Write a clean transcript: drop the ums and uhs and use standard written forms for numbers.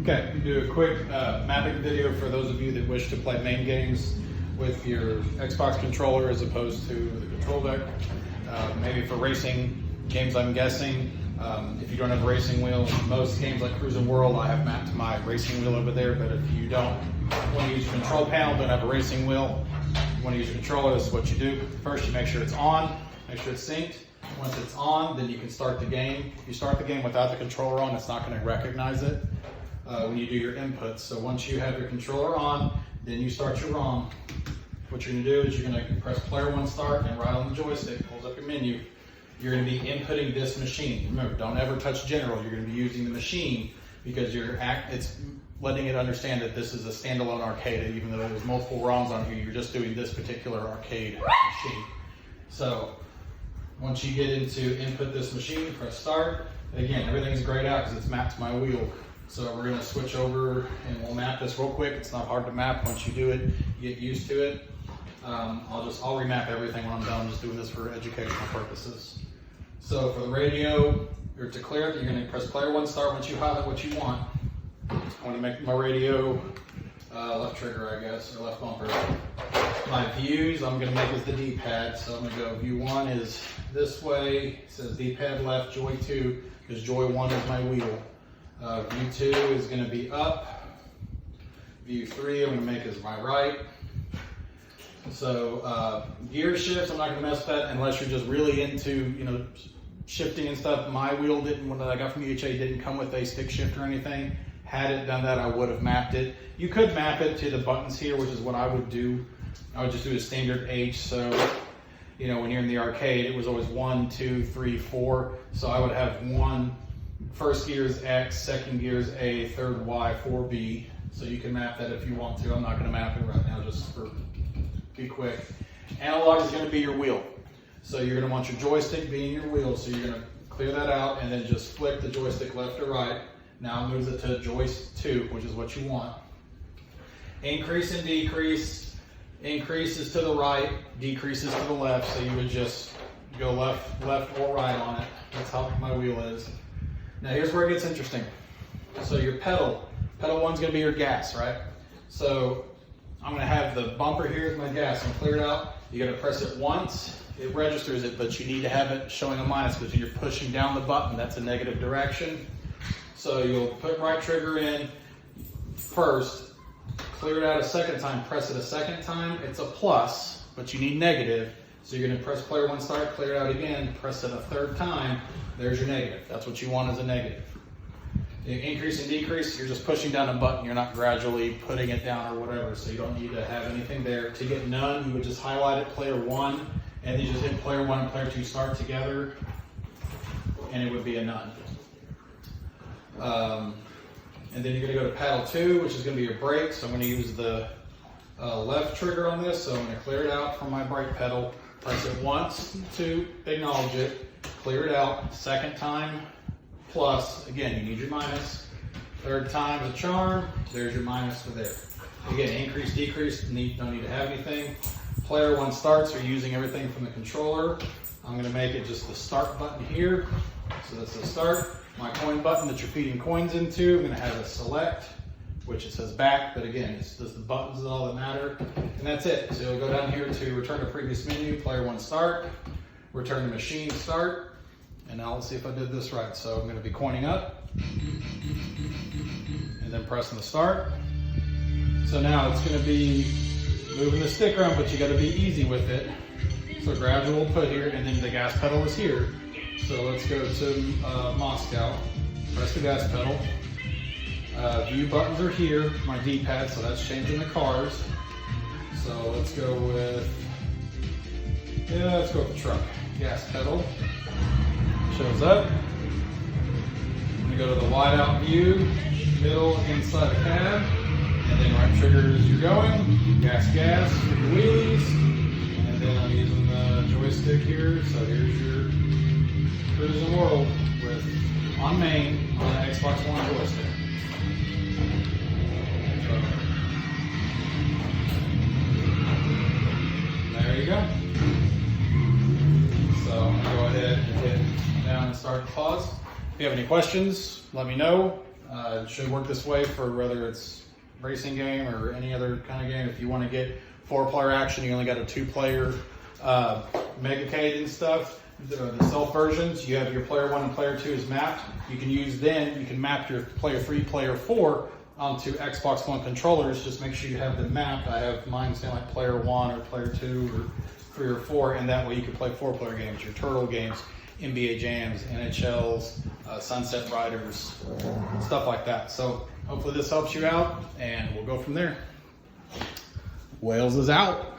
Okay, we do a quick mapping video for those of you that wish to play Mame games with your Xbox controller as opposed to the control deck. Maybe for racing games, I'm guessing. If you don't have a racing wheel, most games like Cruising World, I have mapped my racing wheel over there, but if you don't want to use a control panel, don't have a racing wheel, you want to use a controller, this is what you do. First, you make sure it's on, make sure it's synced. Once it's on, then you can start the game. If you start the game without the controller on, it's not going to recognize it when you do your inputs. So once you have your controller on, then you start your ROM. What you're going to do is you're going to press player one start, and right on the joystick, it pulls up your menu. You're going to be inputting this machine. Remember, don't ever touch general. You're going to be using the machine because it's letting it understand that this is a standalone arcade. Even though there's multiple ROMs on here, you're just doing this particular arcade machine. So once you get into input this machine, press start. Again, everything's grayed out because it's mapped to my wheel. So we're going to switch over and we'll map this real quick. It's not hard to map. Once you do it, you get used to it. I'll remap everything when I'm done. I'm just doing this for educational purposes. So for the radio, or to clear it, you're going to press player one start once you highlight what you want. I want to make my radio left trigger, I guess, or left bumper. My views, I'm going to make as the D-pad. So I'm going to go view one is this way. It says D-pad left, joy 2, because joy 1 is my wheel. View 2 is going to be up. View 3 I'm going to make as my right. So gear shifts, I'm not going to mess with that unless you're just really into, shifting and stuff. My wheel one that I got from UHA didn't come with a stick shift or anything. Had it done that, I would have mapped it. You could map it to the buttons here, which is what I would do. I would just do a standard H. So, when you're in the arcade, it was always 1, 2, 3, 4. So I would have first gear is X, second gear is A, third Y, 4B. So you can map that if you want to. I'm not going to map it right now just for be quick. Analog is going to be your wheel. So you're going to want your joystick being your wheel. So you're going to clear that out and then just flick the joystick left or right. Now it moves it to joystick 2, which is what you want. Increase and decrease. Increase is to the right, decrease is to the left. So you would just go left or right on it. That's how my wheel is. Now here's where it gets interesting. So your pedal one's going to be your gas, right? So I'm going to have the bumper here as my gas. I'm cleared out. You got to press it once. It registers it, but you need to have it showing a minus because you're pushing down the button. That's a negative direction. So you'll put right trigger in first, clear it out a second time, press it a second time. It's a plus, but you need negative. So you're going to press player one start, clear it out again, press it a third time. There's your negative. That's what you want as a negative. The increase and decrease, you're just pushing down a button. You're not gradually putting it down or whatever, so you don't need to have anything there. To get none, you would just highlight it, player one, and then you just hit player one and player two start together, and it would be a none. And then you're going to go to paddle 2, which is going to be your brake. So I'm going to use the left trigger on this. So I'm going to clear it out from my brake pedal, press it once to acknowledge it, clear it out, second time, plus, again, you need your minus. Third time's a charm, there's your minus for there. Again, increase, decrease, don't need to have anything. Player one starts, you're using everything from the controller. I'm gonna make it just the start button here. So that's the start. My coin button that you're feeding coins into, I'm gonna have a select, which it says back, but again, it's just the buttons is all that matter. And that's it. So you'll go down here to return to previous menu, player one start, return to machine start. And now let's see if I did this right. So I'm going to be coining up and then pressing the start. So now it's going to be moving the stick around, but you got to be easy with it. So gradual put here, and then the gas pedal is here. So let's go to Moscow, press the gas pedal. View buttons are here, my D-pad, so that's changing the cars. So let's go with the truck. Gas pedal. Shows up. I'm going to go to the wide out view, middle, inside the cab, and then right trigger as you're going, gas, for your wheelies, and then I'm using the joystick here, so here's your Cruising World on Mame on the Xbox One joystick. There you go. So I'm going to go ahead and hit down and start the pause. If you have any questions, let me know. It should work this way for whether it's racing game or any other kind of game. If you want to get 4-player action, you only got a 2-player Megacade and stuff. The self versions, you have your player 1 and player 2 is mapped. You can map your player 3, player 4 onto Xbox One controllers. Just make sure you have them mapped. I have mine saying like player 1 or player 2 or 3 or 4, and that way you can play 4-player games, your Turtle games, NBA Jams, NHLs, Sunset Riders, stuff like that. So hopefully this helps you out, and we'll go from there. Wales is out.